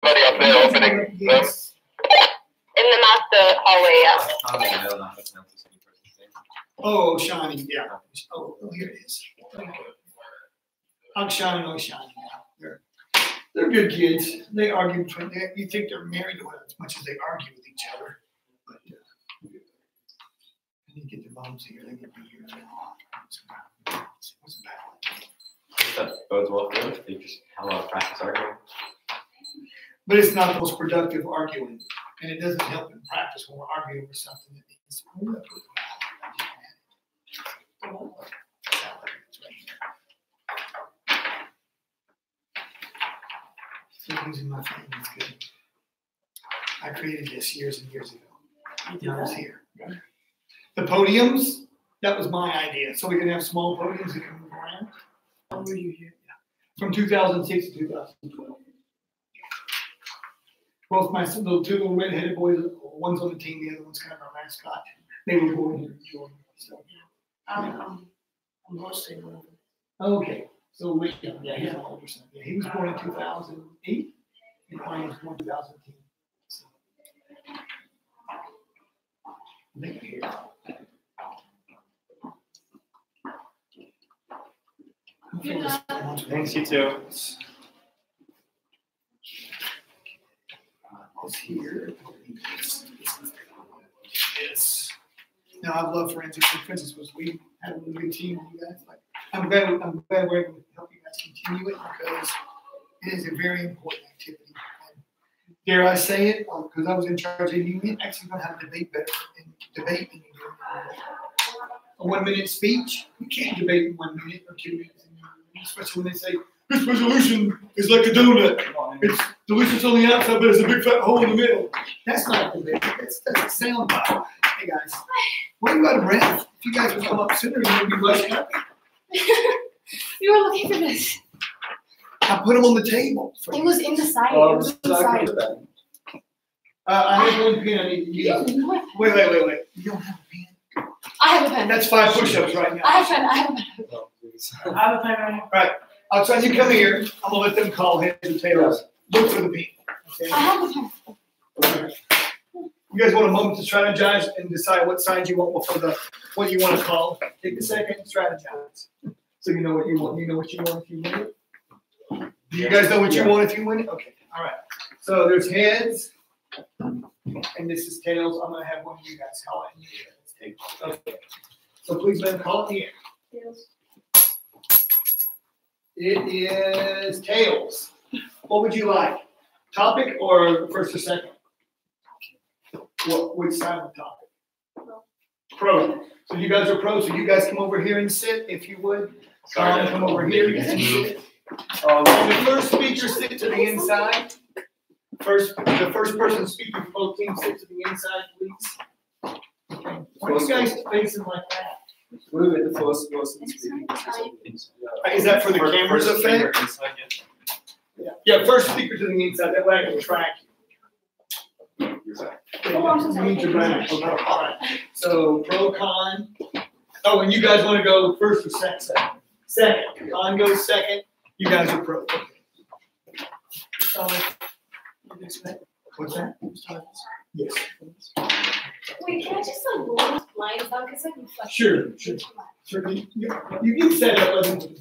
Somebody up there opening them. In the master hallway, yeah. Oh, Shani, yeah. Oh, here it is. Shani, no Shani. They're good kids. They argue between them. You think they're married to as much as they argue with each other. But I need to get their moms here. They get to be here. What's bad? That bodes well for them. They just have a lot of practice arguing. But it's not the most productive arguing. And it doesn't help in practice when we're arguing over something that needs Still using my phone, that's good. I created this years and years ago. When I was here. The podiums, that was my idea. So we can have small podiums that can move around. How were you here? Yeah. From 2006 to 2012. Both my two little red-headed boys, one's on the team, the other one's kind of our mascot. They were born here in Jordan. So. I'm hosting one of them. Okay. So Rick, yeah, he's an older son. Yeah, he was born in 2008, and Ryan was born in 2010. So. Make it here. Thanks, you too. Is here. Yes. Now I love forensics. Forensics was we had a really good team with you guys. Like, I'm glad we're able to help you guys continue it because it is a very important activity. And dare I say it? Because I was in charge of the union, actually learn how to debate better and debate than you do. A 1 minute speech, you can't debate in 1 minute or 2 minutes, especially when they say this resolution is like a donut. It's delicious on the outside, but it's a big fat hole in the middle. That's not a debate. That's a sound bite. Hey guys, why are you out of breath? If you guys would come up sooner, you would be much happier. You were looking for this. I put them on the table. It was in the side. It was inside. I have one pen I need to use. Wait. You don't have a pen? I have a pen. That's 5 push-ups right now. I have a pen. I have a pen. I have a pen right now. All right. I'll try you come here. I'm going to let them call heads and tails. Look for the pen. Okay? I have a pen. Okay. You guys want a moment to strategize and decide what signs you want for the what you want to call. Take a second and strategize. So you know what you want. You know what you want if you win it. Do you guys know what you want if you win it? Okay. All right. So there's heads, and this is tails. I'm gonna have one of you guys call it. Okay. So please let them call it in the air. Tails. It is tails. What would you like? Topic or first or second? Which side of the topic? Pro. So you guys are pros. So you guys come over here and sit, if you would. Come over here and sit. The first speaker sit to the inside. The first person speaking for both teams sit to the inside, please. Okay. Why are you guys facing like that? Move it. The first person speaking. Is that for the camera's effect? Yeah. First speaker to the inside. That way I can track you. All right. So pro con. Oh, and you guys want to go first or second? Second. Con goes second. You guys are pro. Okay. What's that? Yes. Wait, can I just like roll these blinds down? Because I can flex. Sure. You can set it up with the blinds.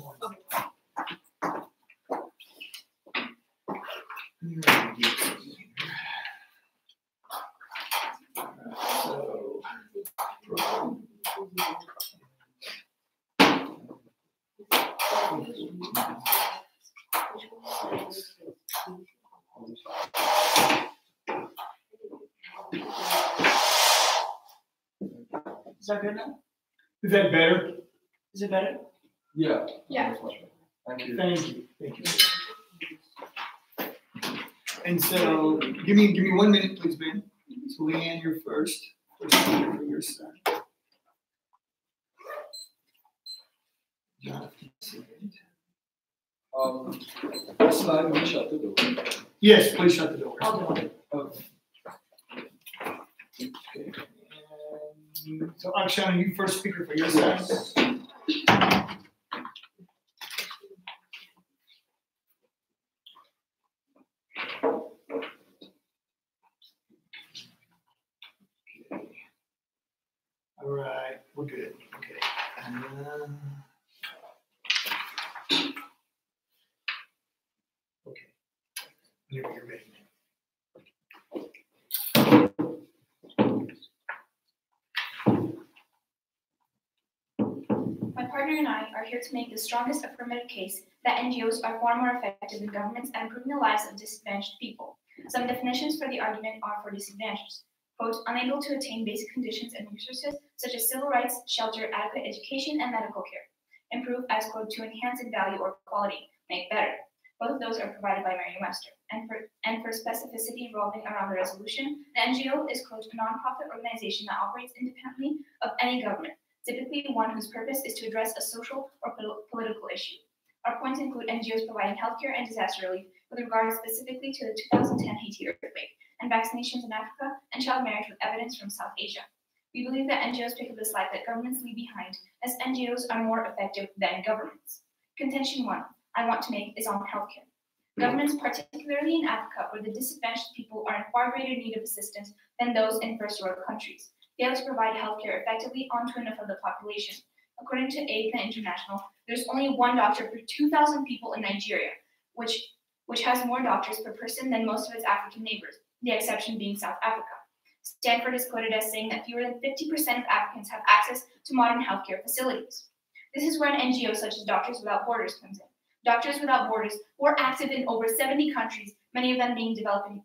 Is that good now? Is that better? Is it better? Yeah. Yeah. Thank you. Thank you. And so, give me 1 minute, please, Ben. So, Leanne, you're first. First speaker for your side. Jonathan, second. Slide and shut the door. Yes, please shut the door. I'll do it. Okay. So, Akshana, you first speaker for your side. whenever you're ready. My partner and I are here to make the strongest affirmative case that NGOs are far more effective than governments at improving the lives of disadvantaged people. Some definitions for the argument are for disadvantaged. Quote, unable to attain basic conditions and resources such as civil rights, shelter, adequate education, and medical care. Improve as, quote, to enhance in value or quality, make better. Both of those are provided by Merriam-Webster. And for specificity revolving around the resolution, the NGO is, quote, a nonprofit organization that operates independently of any government, typically one whose purpose is to address a social or political issue. Our points include NGOs providing healthcare and disaster relief with regard specifically to the 2010 Haiti earthquake, and vaccinations in Africa, and child marriage with evidence from South Asia. We believe that NGOs pick up the slack that governments leave behind, as NGOs are more effective than governments. Contention 1 I want to make is on healthcare. Governments, particularly in Africa, where the disadvantaged people are in far greater need of assistance than those in first world countries, fail to provide healthcare effectively onto enough of the population. According to AIPA International, there's only one doctor per 2,000 people in Nigeria, which has more doctors per person than most of its African neighbors, the exception being South Africa. Stanford is quoted as saying that fewer than 50% of Africans have access to modern healthcare facilities. This is where an NGO such as Doctors Without Borders comes in. Doctors Without Borders, who are active in over 70 countries, many of them being developing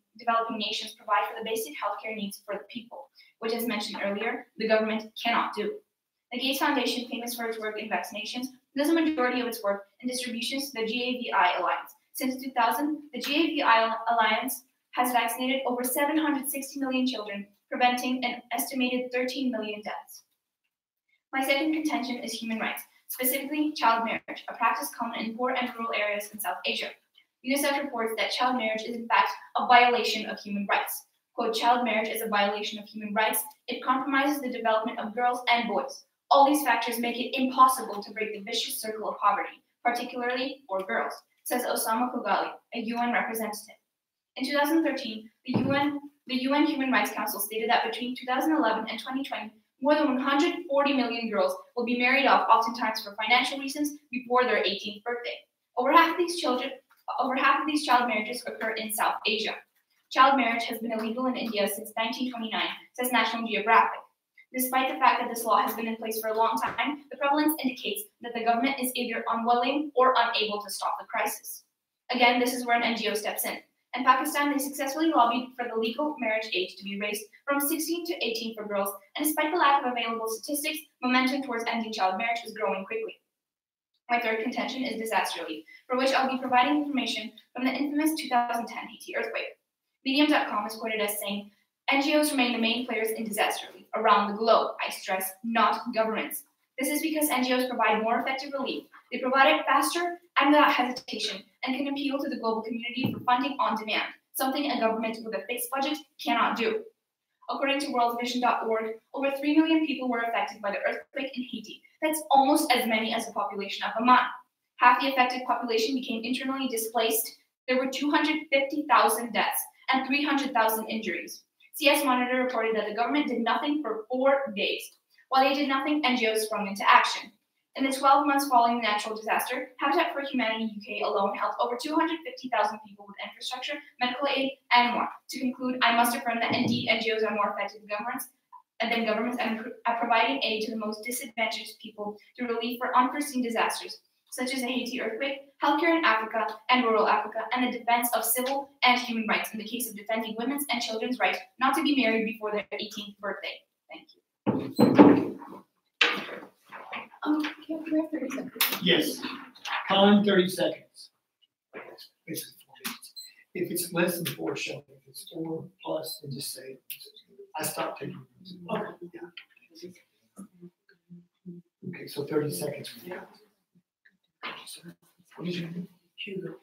nations, provide for the basic healthcare needs for the people, which, as mentioned earlier, the government cannot do. The Gates Foundation, famous for its work in vaccinations, does a majority of its work in distributions to the GAVI Alliance. Since 2000, the GAVI Alliance has vaccinated over 760 million children, preventing an estimated 13 million deaths. My second contention is human rights, specifically child marriage, a practice common in poor and rural areas in South Asia. UNICEF reports that child marriage is in fact a violation of human rights. Quote, child marriage is a violation of human rights. It compromises the development of girls and boys. All these factors make it impossible to break the vicious circle of poverty, particularly for girls, says Osama Kogali, a UN representative. In 2013, the UN Human Rights Council stated that between 2011 and 2020, more than 140 million girls will be married off, oftentimes for financial reasons, before their 18th birthday. Over half of these child marriages occur in South Asia. Child marriage has been illegal in India since 1929, says National Geographic. Despite the fact that this law has been in place for a long time, the prevalence indicates that the government is either unwilling or unable to stop the crisis. Again, this is where an NGO steps in. In Pakistan, they successfully lobbied for the legal marriage age to be raised from 16 to 18 for girls, and despite the lack of available statistics, momentum towards ending child marriage is growing quickly. My third contention is disaster relief, for which I'll be providing information from the infamous 2010 Haiti earthquake. Medium.com is quoted as saying, NGOs remain the main players in disaster relief around the globe, I stress, not governments. This is because NGOs provide more effective relief. They provide it faster and without hesitation, and can appeal to the global community for funding on demand, something a government with a fixed budget cannot do. According to worldvision.org, over 3 million people were affected by the earthquake in Haiti. That's almost as many as the population of Oman. Half the affected population became internally displaced. There were 250,000 deaths and 300,000 injuries. CS Monitor reported that the government did nothing for 4 days. While they did nothing, NGOs sprung into action. In the 12 months following the natural disaster, Habitat for Humanity UK alone helped over 250,000 people with infrastructure, medical aid, and more. To conclude, I must affirm that indeed NGOs are more effective than governments at providing aid to the most disadvantaged people through relief for unforeseen disasters, such as the Haiti earthquake, healthcare in Africa and rural Africa, and the defense of civil and human rights in the case of defending women's and children's right not to be married before their 18th birthday. Thank you. Can we have 30 seconds? Yes. Time 30 seconds. Basically 4 minutes. If it's less than 4, show me. If it's 4 plus, then just say, I stopped taking notes. Okay, yeah. Okay, so 30 seconds from now. What is your name? Hugo.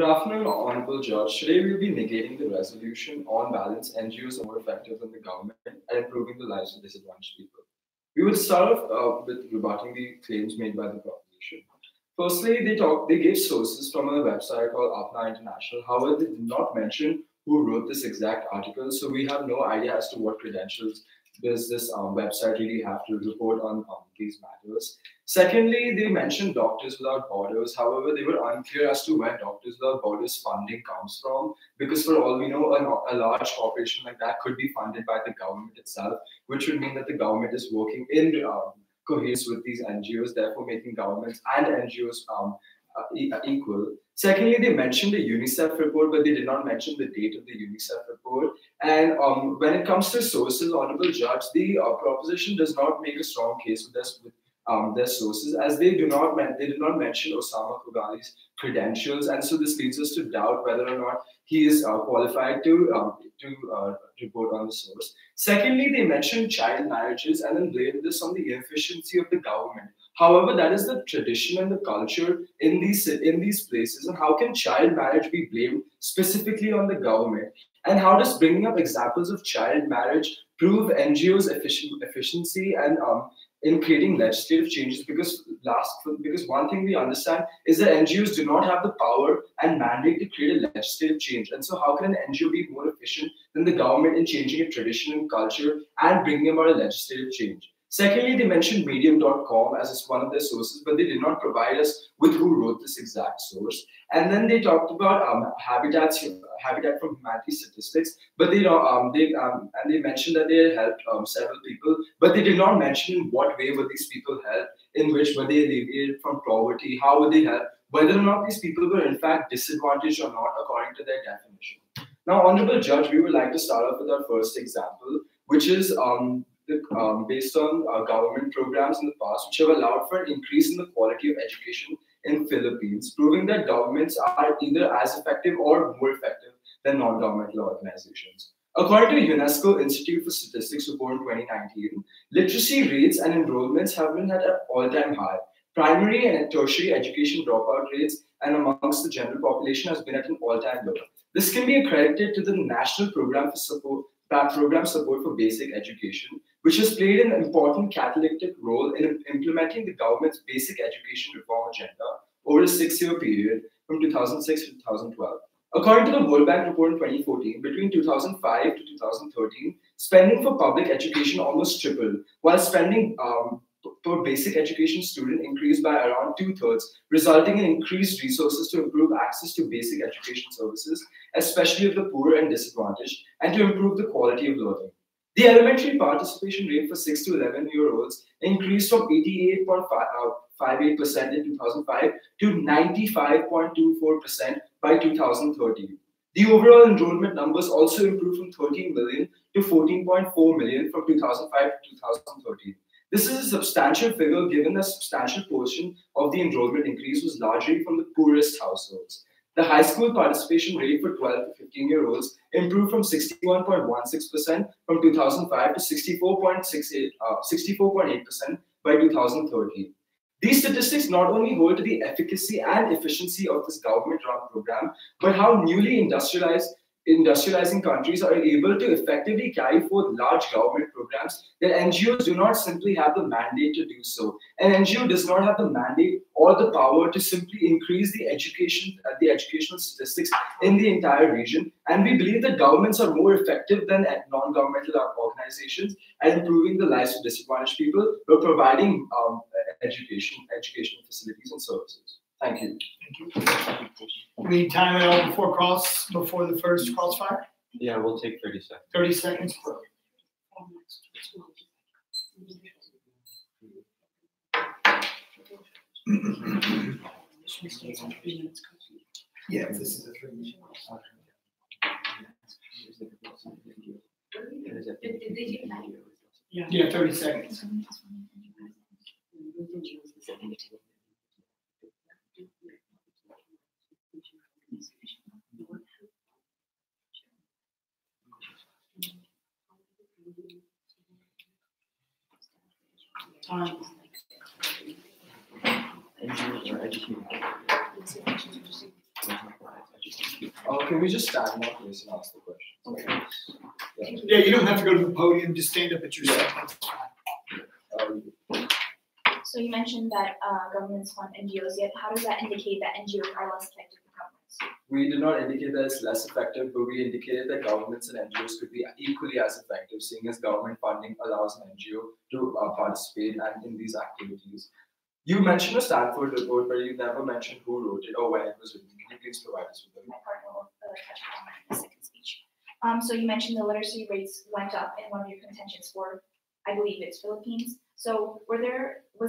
Good afternoon, Honorable Judge. Today we'll be negating the resolution. On balance, NGOs are more effective than the government at improving the lives of disadvantaged people. We would start off with rebutting the claims made by the proposition. Firstly, they gave sources from a website called Apna International. However, they did not mention who wrote this exact article, so we have no idea as to what credentials does this website really have to report on these matters. Secondly, they mentioned Doctors Without Borders. However, they were unclear as to where Doctors Without Borders funding comes from, because for all we know, a large corporation like that could be funded by the government itself, which would mean that the government is working in coherence with these NGOs, therefore making governments and NGOs equal. Secondly, they mentioned the UNICEF report, but they did not mention the date of the UNICEF report. And when it comes to sources, Honorable Judge, the proposition does not make a strong case with this, their sources, as they did not mention Osama Khogali's credentials, and so this leads us to doubt whether or not he is qualified to report on the source. Secondly, they mentioned child marriages and then blamed this on the inefficiency of the government. However, that is the tradition and the culture in these places, and how can child marriage be blamed specifically on the government? And how does bringing up examples of child marriage prove NGOs' efficiency and in creating legislative changes? Because one thing we understand is that NGOs do not have the power and mandate to create a legislative change. And so how can an NGO be more efficient than the government in changing a tradition and culture and bringing about a legislative change? Secondly, they mentioned medium.com as one of their sources, but they did not provide us with who wrote this exact source. And then they talked about Habitat for Humanity statistics, but they mentioned that they had helped several people, but they did not mention in what way were these people helped, in which were they alleviated from poverty, how were they helped, whether or not these people were in fact disadvantaged or not according to their definition. Now, Honorable Judge, we would like to start off with our first example, which is based on government programs in the past, which have allowed for an increase in the quality of education in Philippines, proving that governments are either as effective or more effective than non-governmental organizations. According to UNESCO Institute for Statistics report in 2019, literacy rates and enrollments have been at an all-time high. Primary and tertiary education dropout rates and amongst the general population has been at an all-time low. This can be accredited to the National Program Support for Basic Education, which has played an important catalytic role in implementing the government's basic education reform agenda over a 6-year period from 2006 to 2012. According to the World Bank report in 2014, between 2005 to 2013, spending for public education almost tripled, while spending per basic education student increased by around 2/3, resulting in increased resources to improve access to basic education services, especially of the poor and disadvantaged, and to improve the quality of learning. The elementary participation rate for 6 to 11-year-olds increased from 88.58% in 2005 to 95.24% by 2013. The overall enrollment numbers also improved from 13 million to 14.4 million from 2005 to 2013. This is a substantial figure given a substantial portion of the enrollment increase was largely from the poorest households. The high school participation rate for 12 to 15-year-olds improved from 61.16% from 2005 to 64.8% by 2013. These statistics not only hold to the efficacy and efficiency of this government-run program, but how newly industrializing countries are able to effectively carry forth large government programs that NGOs do not simply have the mandate to do so. An NGO does not have the mandate or the power to simply increase the educational statistics in the entire region. And we believe that governments are more effective than non-governmental organizations at improving the lives of disadvantaged people by providing educational facilities and services. Thank you. Thank you. We need time it all before the first crossfire? Yeah, we'll take 30 seconds. 30 seconds. Yeah, this is a 3 minute. Yeah, 30 seconds. Time. NGOs are educating. can we just stand in our place and ask the questions? Yeah, you don't have to go to the podium, just stand up at your seat. That's fine. So you mentioned that governments fund NGOs, yet how does that indicate that NGOs are less effective than governments? We did not indicate that it's less effective, but we indicated that governments and NGOs could be equally as effective, seeing as government funding allows an NGO to participate in these activities. You mentioned a Stanford report, but you never mentioned who wrote it or when it was written. Can you please provide us with My partner will touch on that in the second speech. So you mentioned the literacy rates went up in one of your contentions for, I believe it's Philippines. So was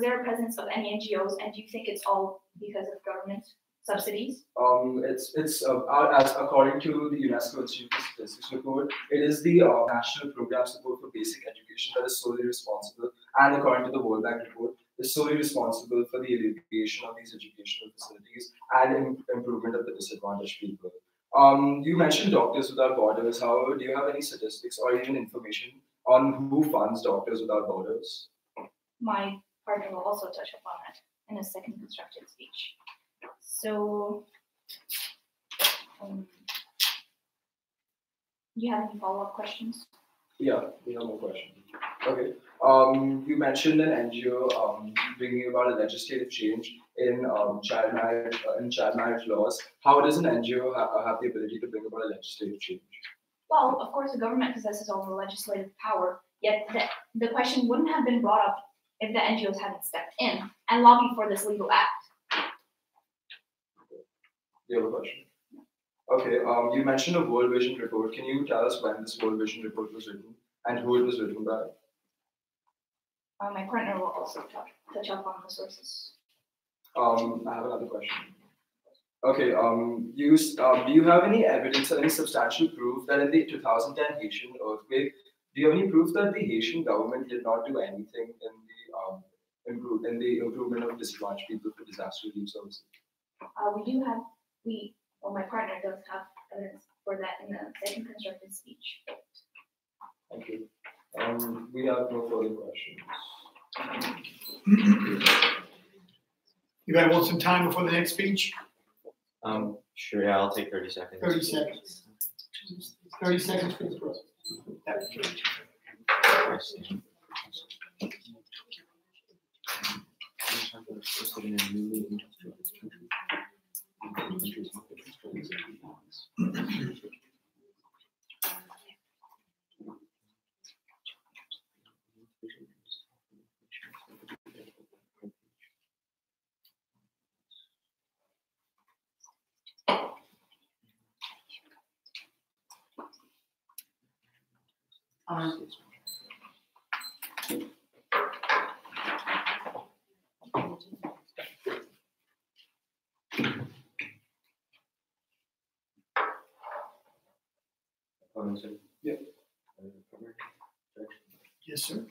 there a presence of any NGOs, and do you think it's all because of government subsidies? It's as according to the UNESCO Institute of Statistics report, it is the National Program Support for Basic Education that is solely responsible, and according to the World Bank report, is solely responsible for the alleviation of these educational facilities and improvement of the disadvantaged people. You mentioned Doctors Without Borders. However, do you have any statistics or even information on who funds Doctors Without Borders? My partner will also touch upon that in a second constructed speech. So, do you have any follow-up questions? Yeah, we have more questions. Okay. You mentioned an NGO bringing about a legislative change in child marriage laws. How does an NGO have the ability to bring about a legislative change? Well, of course, the government possesses all the legislative power, yet the question wouldn't have been brought up if the NGOs hadn't stepped in and lobbied for this legal act. Do you have a question? Okay, you mentioned a World Vision report. Can you tell us when this World Vision report was written and who it was written by? My partner will also touch up on the sources. I have another question. Okay, do you have any evidence or any substantial proof that in the 2010 Haitian earthquake, do you have any proof that the Haitian government did not do anything in the improvement of disadvantaged people for disaster relief services? My partner does have evidence for that in the second constructed speech. Thank you. We have no further questions. You guys want some time before the next speech? Sure, yeah, I'll take 30 seconds. 30 seconds. 30 seconds for the president. Yeah. Yes, sir.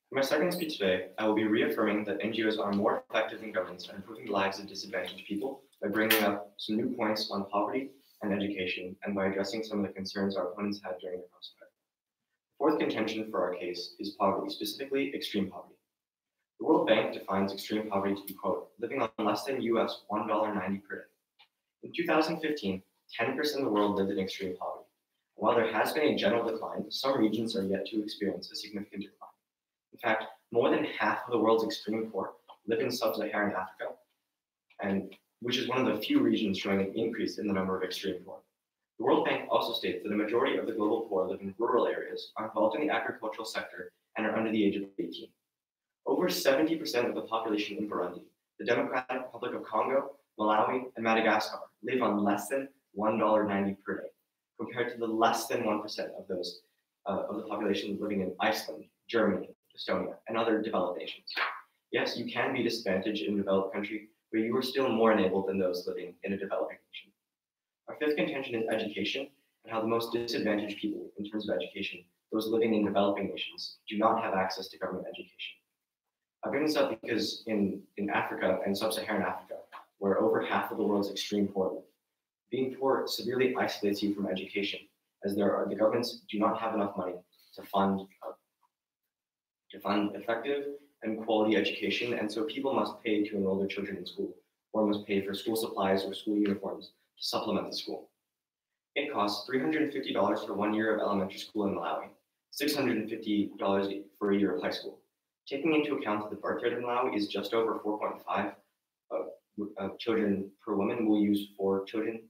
For my second speech today, I will be reaffirming that NGOs are more effective than governments at improving the lives of disadvantaged people by bringing up some new points on poverty and education and by addressing some of the concerns our opponents had during the crossfire. The fourth contention for our case is poverty, specifically extreme poverty. The World Bank defines extreme poverty to be, quote, living on less than US $1.90 per day. In 2015, 10% of the world lived in extreme poverty. While there has been a general decline, some regions are yet to experience a significant decline. In fact, more than half of the world's extreme poor live in sub-Saharan Africa, and which is one of the few regions showing an increase in the number of extreme poor. The World Bank also states that the majority of the global poor live in rural areas, are involved in the agricultural sector, and are under the age of 18. Over 70% of the population in Burundi, the Democratic Republic of Congo, Malawi, and Madagascar live on less than $1.90 per day, compared to the less than 1% of those of the population living in Iceland, Germany, Estonia, and other developed nations. Yes, you can be disadvantaged in a developed country, but you are still more enabled than those living in a developing nation. Our fifth contention is education and how the most disadvantaged people in terms of education, those living in developing nations, do not have access to government education. I bring this up because in Africa and sub-Saharan Africa, where over half of the world's extreme poor live, being poor severely isolates you from education, as the governments do not have enough money to fund effective and quality education, and so people must pay to enroll their children in school, or must pay for school supplies or school uniforms to supplement the school. It costs $350 for 1 year of elementary school in Malawi, $650 for a year of high school. Taking into account that the birth rate in Malawi is just over 4.5 children per woman, we'll use 4 children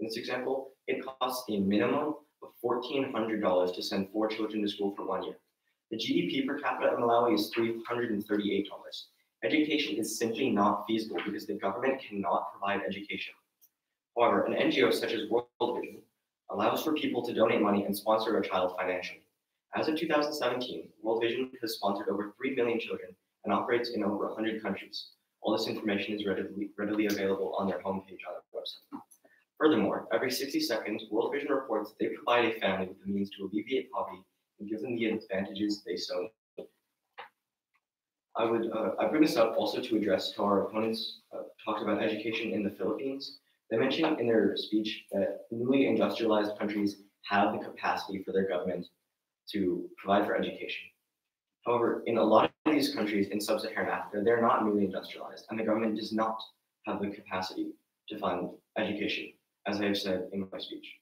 in this example. It costs a minimum of $1,400 to send 4 children to school for 1 year. The GDP per capita in Malawi is $338. Education is simply not feasible because the government cannot provide education. However, an NGO such as World Vision allows for people to donate money and sponsor a child financially. As of 2017, World Vision has sponsored over 3 million children and operates in over 100 countries. All this information is readily available on their homepage on their website. Furthermore, every 60 seconds, World Vision reports that they provide a family with the means to alleviate poverty and give them the advantages they so need. I bring this up also to address how our opponents talked about education in the Philippines. They mentioned in their speech that newly industrialized countries have the capacity for their government to provide for education. However, in a lot of these countries in sub-Saharan Africa, they're not newly industrialized, and the government does not have the capacity to fund education, as I have said in my speech.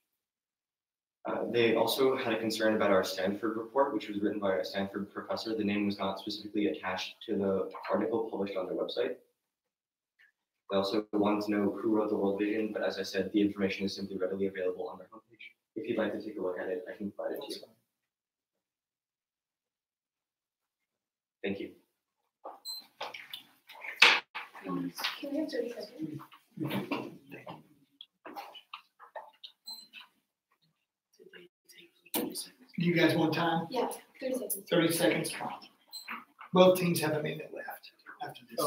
They also had a concern about our Stanford report, which was written by a Stanford professor. The name was not specifically attached to the article published on their website. They also wanted to know who wrote the World Vision, but as I said, the information is simply readily available on their homepage. If you'd like to take a look at it, I can provide it to you. Thank you. Can we have 30 seconds? Do you guys want time? Yeah, 30 seconds. 30 seconds. Both teams have a minute left after this.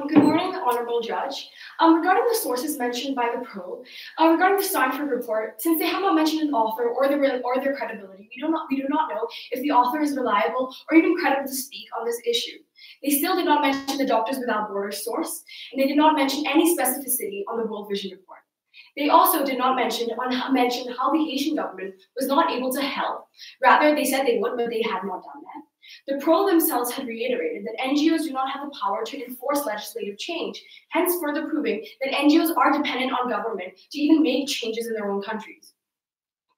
Good morning, Honorable Judge. Regarding the sources mentioned by the probe, regarding the Stanford report, since they have not mentioned an author or their credibility, we do not know if the author is reliable or even credible to speak on this issue. They still did not mention the Doctors Without Borders source, and they did not mention any specificity on the World Vision report. They also did not mention how the Haitian government was not able to help. Rather, they said they would, but they had not done that. The pro themselves had reiterated that NGOs do not have the power to enforce legislative change, hence further proving that NGOs are dependent on government to even make changes in their own countries.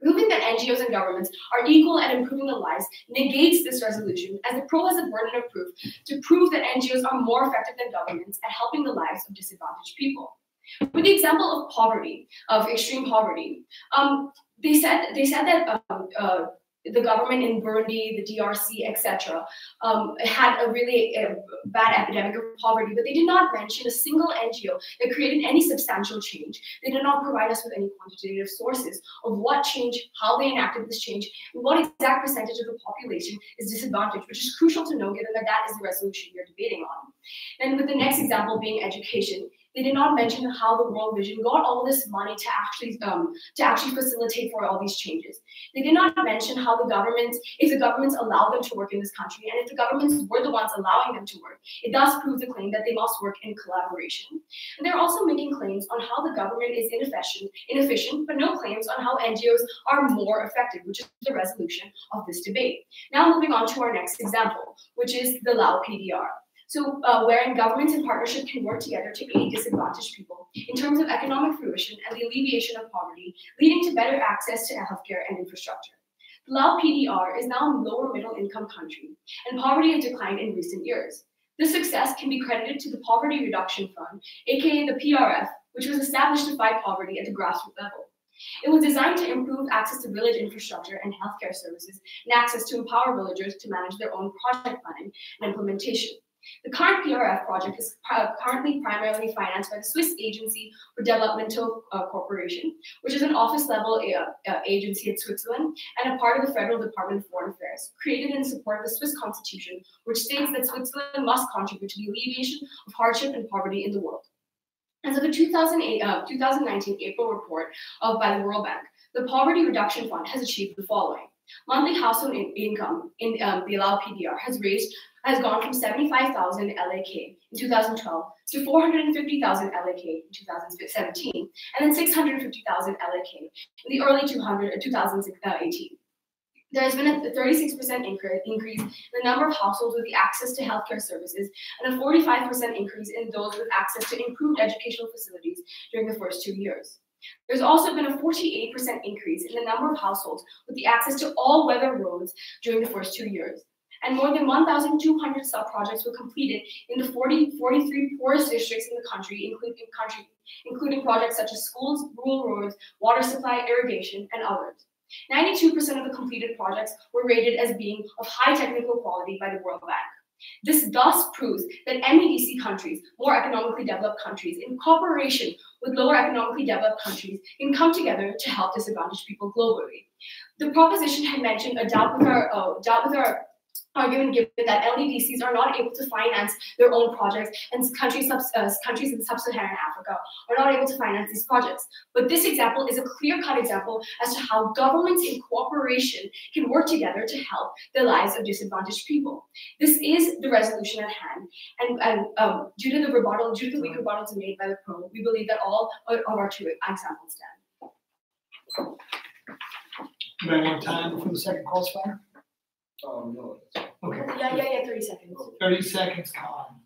Proving that NGOs and governments are equal at improving the lives negates this resolution, as the pro has a burden of proof to prove that NGOs are more effective than governments at helping the lives of disadvantaged people. With the example of poverty, of extreme poverty, they said that the government in Burundi, the DRC, etc., had a really bad epidemic of poverty, but they did not mention a single NGO that created any substantial change. They did not provide us with any quantitative sources of what change, how they enacted this change, and what exact percentage of the population is disadvantaged, which is crucial to know given that that is the resolution we are debating on. And with the next example being education, they did not mention how the World Vision got all this money to actually facilitate for all these changes. They did not mention how the governments, if the governments allowed them to work in this country, and if the governments were the ones allowing them to work, it does prove the claim that they must work in collaboration. And they're also making claims on how the government is inefficient, but no claims on how NGOs are more effective, which is the resolution of this debate. Now moving on to our next example, which is the Lao PDR. So wherein governments in partnership can work together to aid disadvantaged people in terms of economic fruition and the alleviation of poverty, leading to better access to healthcare and infrastructure. The Lao PDR is now a lower middle income country, and poverty has declined in recent years. This success can be credited to the Poverty Reduction Fund, aka the PRF, which was established to fight poverty at the grassroots level. It was designed to improve access to village infrastructure and healthcare services, and access to empower villagers to manage their own project planning and implementation. The current PRF project is currently primarily financed by the Swiss Agency for Developmental Cooperation, which is an office-level agency in Switzerland and a part of the Federal Department of Foreign Affairs, created in support of the Swiss Constitution, which states that Switzerland must contribute to the alleviation of hardship and poverty in the world. As of the 2019 April report by the World Bank, the Poverty Reduction Fund has achieved the following. Monthly household income in the allowed PDR has gone from 75,000 LAK in 2012 to 450,000 LAK in 2017, and then 650,000 LAK in the early 2018. There has been a 36% increase in the number of households with the access to healthcare services and a 45% increase in those with access to improved educational facilities during the first 2 years. There's also been a 48% increase in the number of households with the access to all-weather roads during the first 2 years. And more than 1,200 sub-projects were completed in the 43 poorest districts in the country, including projects such as schools, rural roads, water supply, irrigation, and others. 92% of the completed projects were rated as being of high technical quality by the World Bank. This thus proves that MEDC countries, more economically developed countries, in cooperation with lower economically developed countries, can come together to help disadvantaged people globally. The proposition had mentioned a doubt with our argument given that LDCs are not able to finance their own projects, and countries in sub-Saharan Africa are not able to finance these projects. But this example is a clear-cut example as to how governments in cooperation can work together to help the lives of disadvantaged people. This is the resolution at hand, and due to the weak rebuttals made by the Pro, we believe that all of our two examples stand. Do I want time before the second calls fire? No. Okay. Yeah, 30 seconds. 30 seconds, Colin.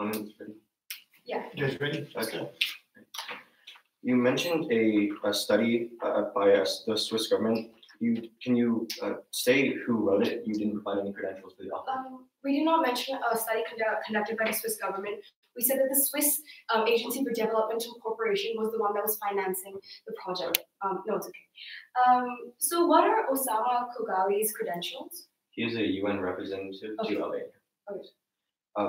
Ready? Yeah. You guys ready? Okay. You mentioned a study by the Swiss government. Can you say who wrote it? You didn't provide any credentials for the author. We did not mention a study conducted by the Swiss government. We said that the Swiss Agency for Developmental Cooperation was the one that was financing the project. No, it's okay. So what are Osama Koghali's credentials? He is a UN representative Okay. to Albania. Okay.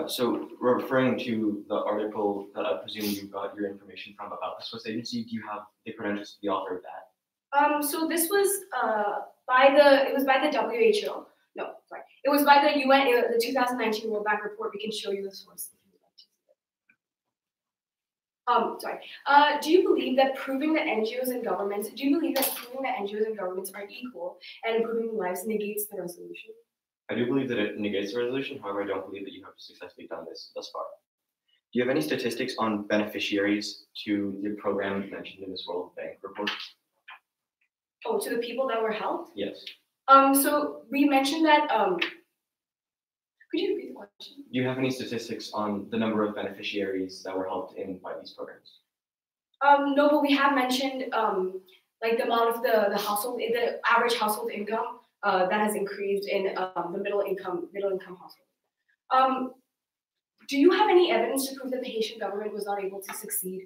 So referring to the article that I presume you got your information from about the Swiss agency, do you have the credentials to the author of that? So this was by the WHO. No, sorry. It was by the UN, the 2019 World Bank report. We can show you the source if you'd like to see it. Sorry. Do you believe that proving that NGOs and governments are equal and improving lives negates the resolution? I do believe that it negates the resolution. However, I don't believe that you have successfully done this thus far. Do you have any statistics on beneficiaries to the program mentioned in this World Bank report? Oh, to the people that were helped? Yes. So we mentioned that. Could you repeat the question? Do you have any statistics on the number of beneficiaries that were helped in by these programs? No, but we have mentioned like the amount of the average household income that has increased in the middle income household. Do you have any evidence to prove that the Haitian government was not able to succeed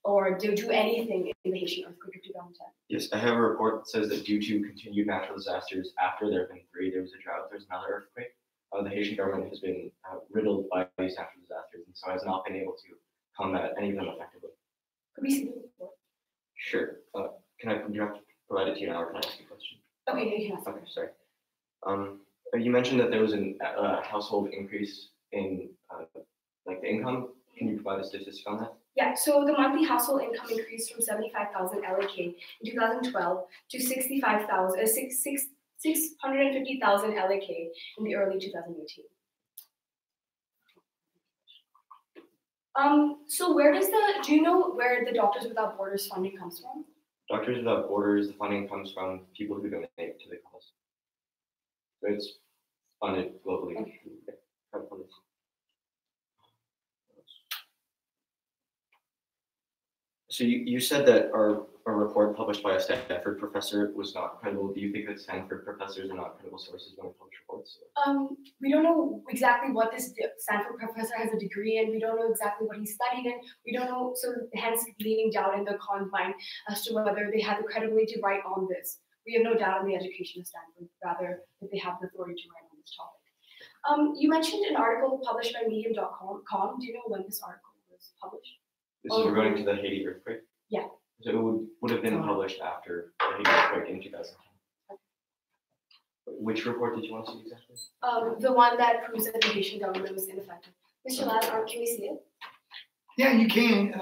or do anything in the Haitian earthquake of 2010? Yes, I have a report that says that due to continued natural disasters, after there have been 3, there was a drought, there's another earthquake. The Haitian government has been riddled by these natural disasters, and so has not been able to combat any of them effectively. Could we see the report? Sure. Do you have to provide it to you now, or can I ask you a question? Okay, you can ask. Okay, sorry. You mentioned that there was a household increase in like the income. Can you provide a statistic on that? Yeah, so the monthly household income increased from 75,000 LAK in 2012 to 650,000 LAK in the early 2018. So do you know where the Doctors Without Borders funding comes from? Doctors Without Borders, the funding comes from people who donate to the cause. So it's funded globally. Okay. So you said that our report published by a Stanford professor was not credible. Do you think that Stanford professors are not credible sources when they publish reports? We don't know exactly what this Stanford professor has a degree in. We don't know exactly what he studied in. We don't know, so hence leaning doubt in the con's mind as to whether they have the credibility to write on this. We have no doubt in the education of Stanford, rather that they have the authority to write on this topic. You mentioned an article published by Medium.com. Do you know when this article was published? This is regarding to the Haiti earthquake? Yeah. So it would have been published after the Haiti earthquake in 2010. Which report did you want to see exactly? The one that proves that the Haitian government was ineffective. Mr. Ladd, can we see it? Yeah, you can,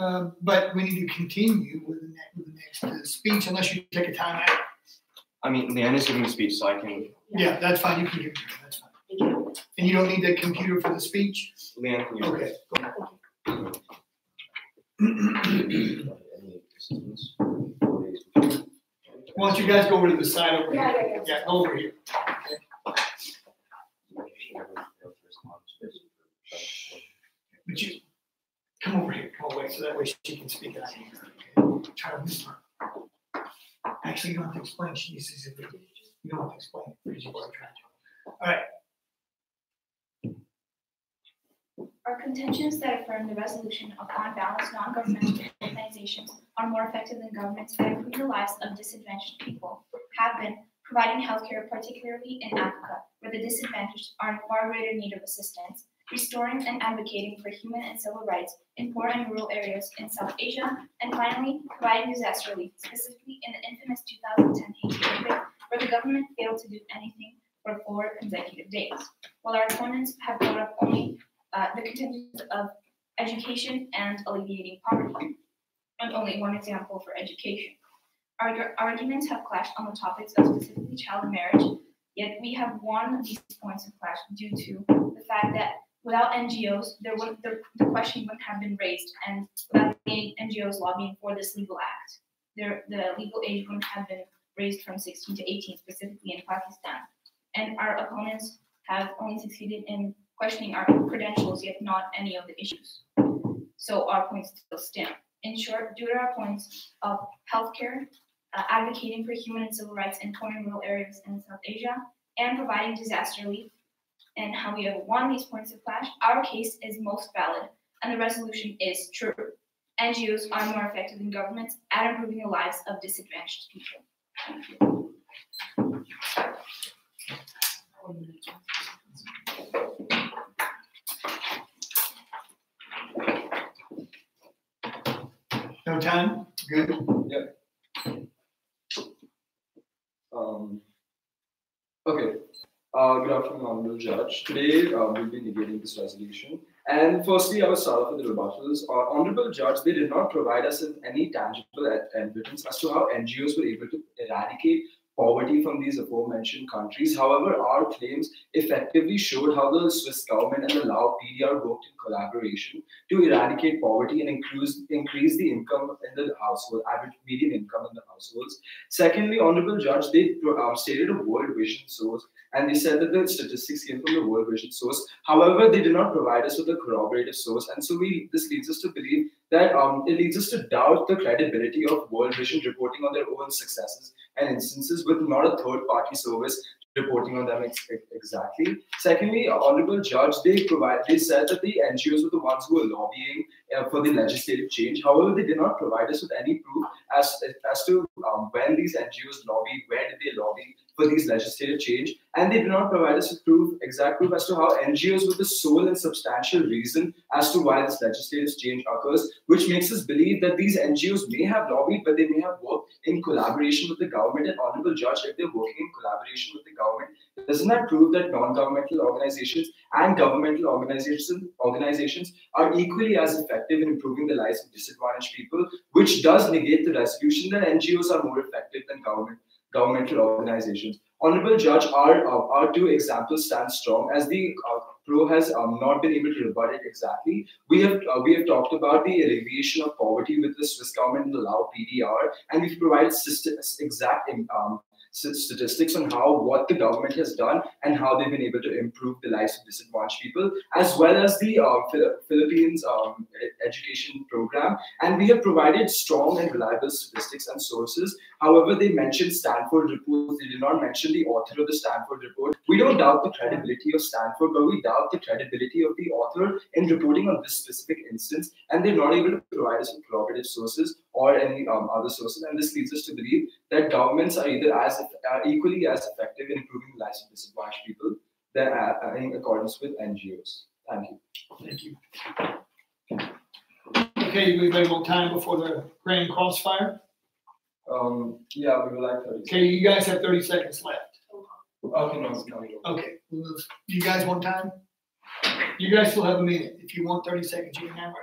but we need to continue with the next speech unless you take a time out. I mean, Leanne is giving a speech, so I can. Yeah, that's fine. You can give it. That's fine. Thank you. And you don't need the computer for the speech? Leanne, can you? Okay. Any assistance? Why don't you guys go over to the side over here? Yeah. Yeah, over here. But you come over here, come away, so that way she can speak out here. Okay? Try to whisper. Actually, you don't have to explain. She uses it. You don't have to explain it because you've already tried to. All right. Our contentions that affirm the resolution of on balance non-governmental organizations are more effective than governments at improving the lives of disadvantaged people have been providing healthcare, particularly in Africa, where the disadvantaged are in far greater need of assistance, restoring and advocating for human and civil rights in poor and rural areas in South Asia, and finally, providing disaster relief, specifically in the infamous 2010 Haiti earthquake, where the government failed to do anything for 4 consecutive days. While our opponents have brought up only the contentions of education and alleviating poverty, and only one example for education. Our arguments have clashed on the topics of specifically child marriage, yet we have won these points of clash due to the fact that without NGOs, the question wouldn't have been raised, and without the NGOs lobbying for this legal act, the legal age wouldn't have been raised from 16 to 18, specifically in Pakistan. And our opponents have only succeeded in questioning our credentials, yet not any of the issues. So our points still stand. In short, due to our points of healthcare, advocating for human and civil rights in poor and rural areas in South Asia, and providing disaster relief, and how we have won these points of clash, our case is most valid, and the resolution is true. NGOs are more effective than governments at improving the lives of disadvantaged people. Thank you. No time? Good. Yeah. Okay. Good afternoon, Honorable Judge. Today, we'll be negating this resolution. And firstly, I will start off with the rebuttals. Honorable Judge, they did not provide us with any tangible evidence as to how NGOs were able to eradicate poverty from these aforementioned countries. However, our claims effectively showed how the Swiss government and the Lao PDR worked in collaboration to eradicate poverty and increase the income in the household, average median income in the households. Secondly, Honorable Judge, they stated a World Vision source, and they said that the statistics came from the World Vision source. However, they did not provide us with a corroborative source, and so this leads us to believe that it leads us to doubt the credibility of World Vision reporting on their own successes and instances with not a third-party service reporting on them exactly. Secondly, Honorable Judge, they said that the NGOs were the ones who were lobbying for the legislative change. However, they did not provide us with any proof as to when these NGOs lobbied, where did they lobby for these legislative change, and they did not provide us with exact proof as to how NGOs were the sole and substantial reason as to why this legislative change occurs, which makes us believe that these NGOs may have lobbied, but they may have worked in collaboration with the government. And Honorable Judge, if they're working in collaboration with the government, doesn't that prove that non-governmental organizations and governmental organizations are equally as effective in improving the lives of disadvantaged people, which does negate the resolution that NGOs are more effective than governmental organizations. Honorable Judge, our two examples stand strong as the Pro has not been able to rebut it exactly. We have talked about the alleviation of poverty with the Swiss government and allow PDR, and we've provided exact statistics on what the government has done and how they've been able to improve the lives of disadvantaged people, as well as the Philippines education program. And we have provided strong and reliable statistics and sources. However, they mentioned Stanford reports. They did not mention the author of the Stanford report. We don't doubt the credibility of Stanford, but we doubt the credibility of the author in reporting on this specific instance, and they're not able to provide us with corroborative sources or any other sources. And this leads us to believe that governments are either equally as effective in improving the lives of disadvantaged people than in accordance with NGOs. Thank you. Thank you. Okay, we available time before the grand crossfire? Yeah, we would like 30 seconds. Okay, you guys have 30 seconds left. Okay, no. Okay, you guys want time? You guys still have a minute. If you want 30 seconds, you can have a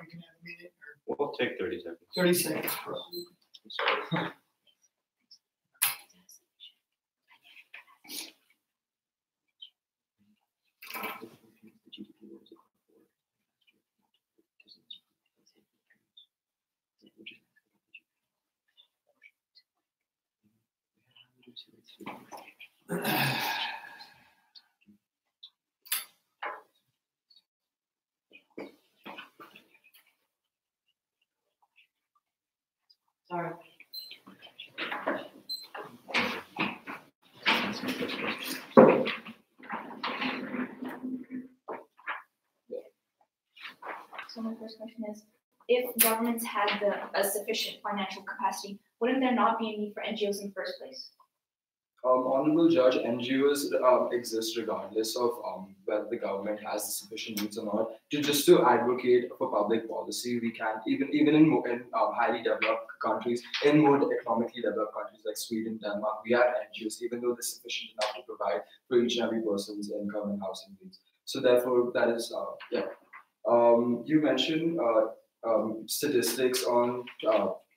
minute. We'll take 30 seconds. 30 seconds, bro. Sorry. So my first question is, if governments had a sufficient financial capacity, wouldn't there not be a need for NGOs in the first place? Honorable Judge, NGOs exist regardless of whether the government has the sufficient means or not. To advocate for public policy, we can even in highly developed countries, in more economically developed countries like Sweden, Denmark, we have NGOs, even though they're sufficient enough to provide for each and every person's income and housing needs. So therefore, that is you mentioned statistics on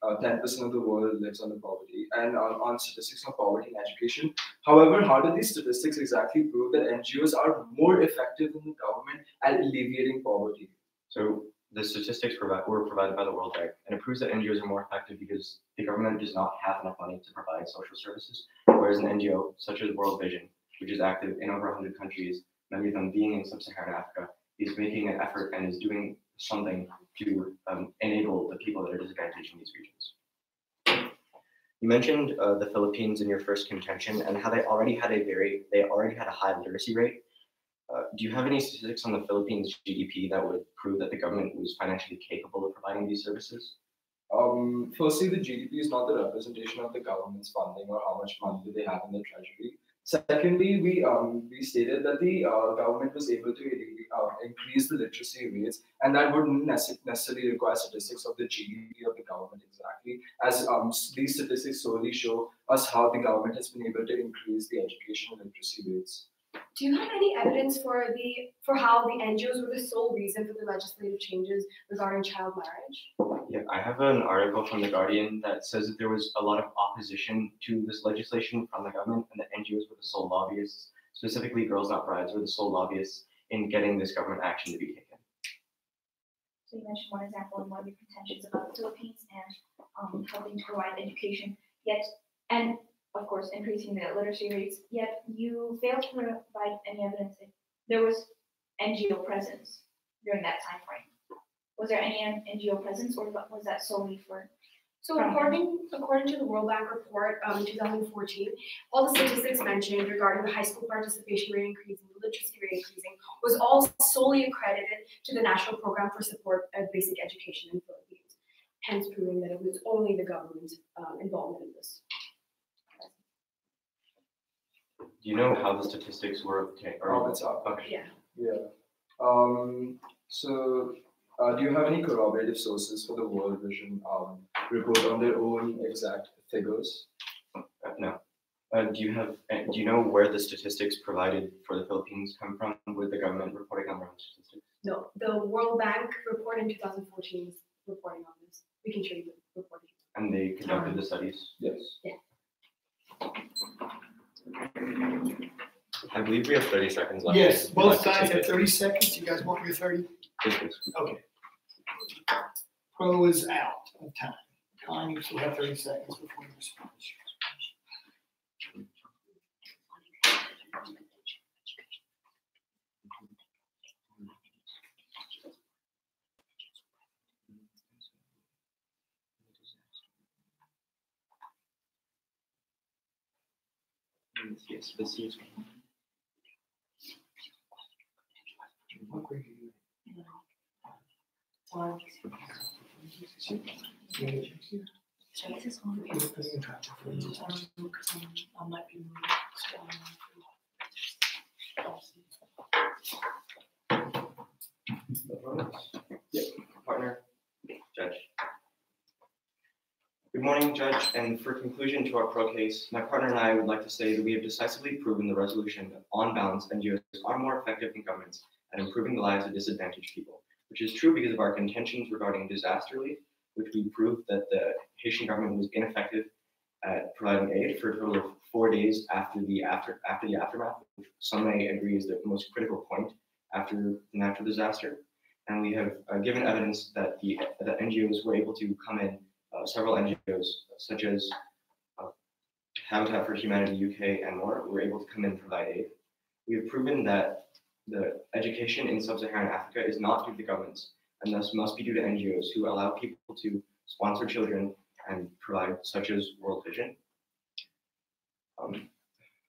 10% of the world lives under poverty, and on statistics on poverty and education. However, how do these statistics exactly prove that NGOs are more effective than the government at alleviating poverty? So the statistics were provided by the World Bank, and it proves that NGOs are more effective because the government does not have enough money to provide social services, whereas an NGO such as World Vision, which is active in over 100 countries, many of them being in sub-Saharan Africa, is making an effort and is doing something to enable the people that are disadvantaged in these regions. You mentioned the Philippines in your first contention and how they already had a high literacy rate. Do you have any statistics on the Philippines GDP that would prove that the government was financially capable of providing these services? Firstly, the GDP is not the representation of the government's funding or how much money do they have in the treasury. Secondly, we stated that the government was able to increase the literacy rates, and that wouldn't necessarily require statistics of the GDP of the government exactly, as these statistics solely show us how the government has been able to increase the education and literacy rates. Do you have any evidence for how the NGOs were the sole reason for the legislative changes regarding child marriage? Yeah, I have an article from The Guardian that says that there was a lot of opposition to this legislation from the government, and that NGOs were the sole lobbyists, specifically Girls Not Brides were the sole lobbyists in getting this government action to be taken. So you mentioned one example in one of your contentions about the Philippines and helping to provide education, and of course increasing the literacy rates, yet you failed to provide any evidence that there was NGO presence during that time frame. Was there any NGO presence, or was that solely for? So according to the World Bank report in 2014, all the statistics mentioned regarding the high school participation rate increasing, the literacy rate increasing, was all solely accredited to the National Program for Support of Basic Education in the Philippines, hence proving that it was only the government's involvement in this. Do you know how the statistics were obtained? It's up. Okay. Yeah. Do you have any corroborative sources for the World Vision report on their own exact figures? No. Do you know where the statistics provided for the Philippines come from? With the government reporting on their own statistics? No, the World Bank report in 2014 is reporting on this. We can show you the reporting. And they conducted the studies? Yes. Yeah. I believe we have 30 seconds left. Yes, Would you both like to sides take have it? 30 seconds. You guys want your 30? Yes, please. Okay. Pro is out of time. Con, you still have 30 seconds before you respond. Yes, this is. What grade are you Time. in? So this is going to be. You're putting in time for you. I might be moving. Yep, partner, judge. Good morning, Judge, and for conclusion to our pro case, my partner and I would like to say that we have decisively proven the resolution that, on balance, NGOs are more effective than governments at improving the lives of disadvantaged people, which is true because of our contentions regarding disaster relief, which we proved that the Haitian government was ineffective at providing aid for a total of 4 days after the aftermath, which some may agree is the most critical point after the natural disaster. And we have given evidence that the NGOs were able to come in. Several NGOs, such as Habitat for Humanity UK and more, were able to come in and provide aid. We have proven that the education in sub-Saharan Africa is not due to the governments, and thus must be due to NGOs who allow people to sponsor children and provide, such as World Vision.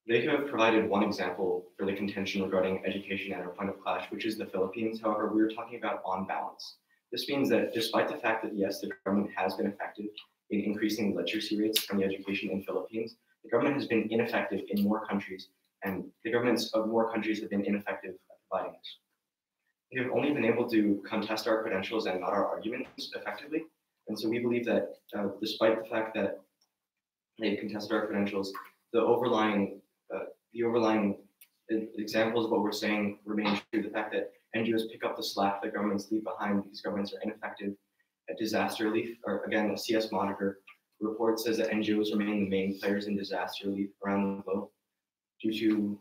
They have provided one example for the contention regarding education and our point of clash, which is the Philippines. However, we were talking about on balance. This means that despite the fact that, yes, the government has been effective in increasing literacy rates and the education in Philippines, the government has been ineffective in more countries, and the governments of more countries have been ineffective at providing this. We have only been able to contest our credentials and not our arguments effectively. And so we believe that despite the fact that they've contested our credentials, the overlying examples of what we're saying remain true. The fact that NGOs pick up the slack that governments leave behind because governments are ineffective at disaster relief, or again, the CS Monitor report says that NGOs remain the main players in disaster relief around the globe due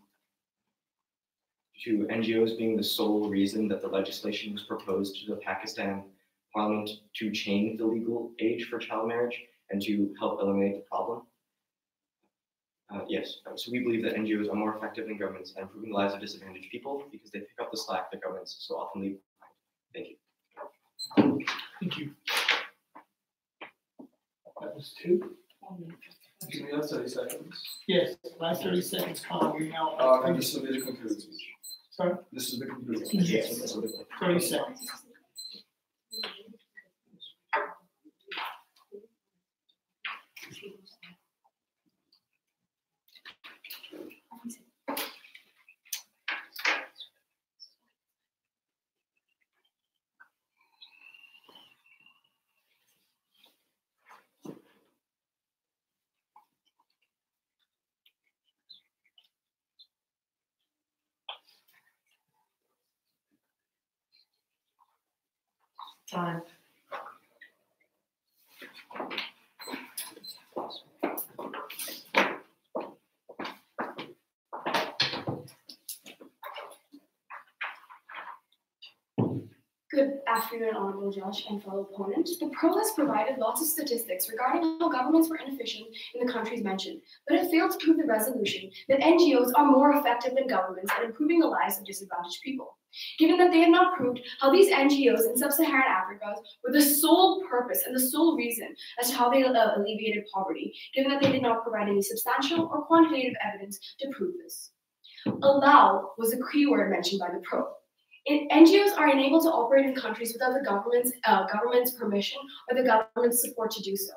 to NGOs being the sole reason that the legislation was proposed to the Pakistan Parliament to change the legal age for child marriage and to help eliminate the problem. Yes, so we believe that NGOs are more effective than governments at improving the lives of disadvantaged people because they pick up the slack that governments so often leave behind. Thank you. Thank you. That was 2. Do we have 30 seconds? Yes, last 30 seconds, Con, you're now. And this will be the conclusion speech. Sorry? This is the conclusion. Yes. 30 seconds. Time. Good afternoon, Honorable Judge and fellow opponents. The Pro has provided lots of statistics regarding how governments were inefficient in the countries mentioned, but it failed to prove the resolution that NGOs are more effective than governments at improving the lives of disadvantaged people. Given that they have not proved how these NGOs in sub-Saharan Africa were the sole purpose and the sole reason as to how they alleviated poverty, given that they did not provide any substantial or quantitative evidence to prove this. Allow was a key word mentioned by the Pro. NGOs are unable to operate in countries without the government's permission or the government's support to do so.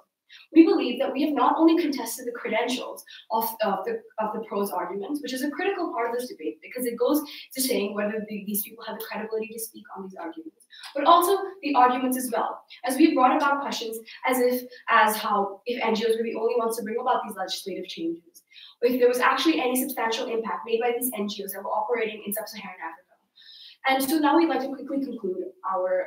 We believe that we have not only contested the credentials of the Pro's arguments, which is a critical part of this debate because it goes to saying whether these people have the credibility to speak on these arguments, but also the arguments as well, as we brought about questions as how if NGOs were the only ones to bring about these legislative changes, or if there was actually any substantial impact made by these NGOs that were operating in sub-Saharan Africa. And so now we'd like to quickly conclude our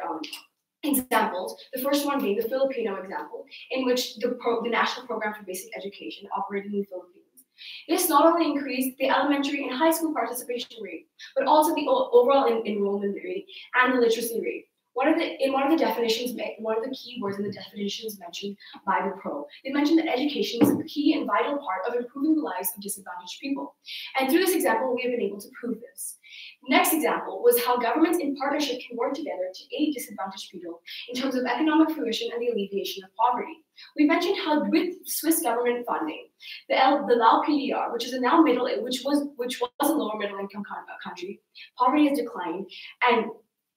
examples. The first one being the Filipino example, in which the National Program for Basic Education operated in the Philippines. This not only increased the elementary and high school participation rate, but also the overall enrollment rate and the literacy rate. One of the key words in the definitions mentioned by the pro, they mentioned that education is a key and vital part of improving the lives of disadvantaged people. And through this example, we have been able to prove this. Next example was how governments in partnership can work together to aid disadvantaged people in terms of economic fruition and the alleviation of poverty. We mentioned how with Swiss government funding, the Lao PDR, which is a now which was a lower middle income country, poverty has declined and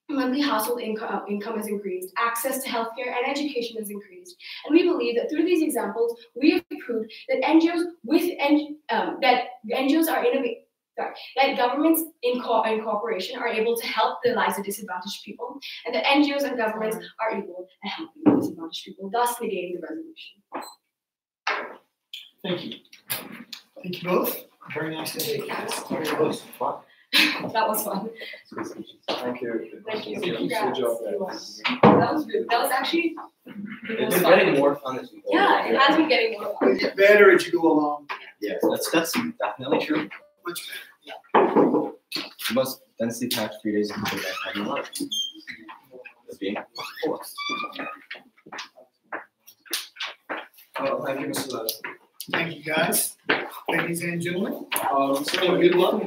monthly household income has increased, access to healthcare and education has increased. And we believe that through these examples, we have proved that that governments in cooperation are able to help the lives of disadvantaged people, and that NGOs and governments are able to help the disadvantaged people, thus negating the resolution. Thank you. Thank you both. Very nice to meet you. That was fun. Thank you. Thank you. Good Congrats. job, That guys. was good. That was actually the It's most been fun. getting more fun as we go. Yeah, it has been getting more fun. You get better as you go along. Yes, that's definitely true. Much better. The most densely packed 3 days of people that have in life. Being full. Thank you, Mr. Lal. Thank you, guys. Ladies and gentlemen. So good luck.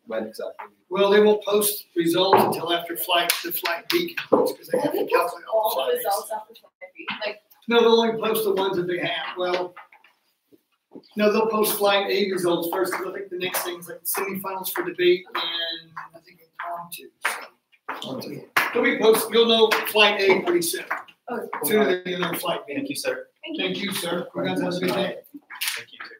When exactly? Well, they won't post results until after the flight B concludes because they have to They post calculate all all the the flight results after flight B. Like, No, they'll only post the ones that they have. Well, no, they'll post flight A results first. 'Cause I think the next thing is like the semifinals for debate and I think impromptu. You'll know flight A pretty soon. oh, Sooner than you know flight B. Thank you, sir. Thank you, sir. You guys have a good day. Thank you, too.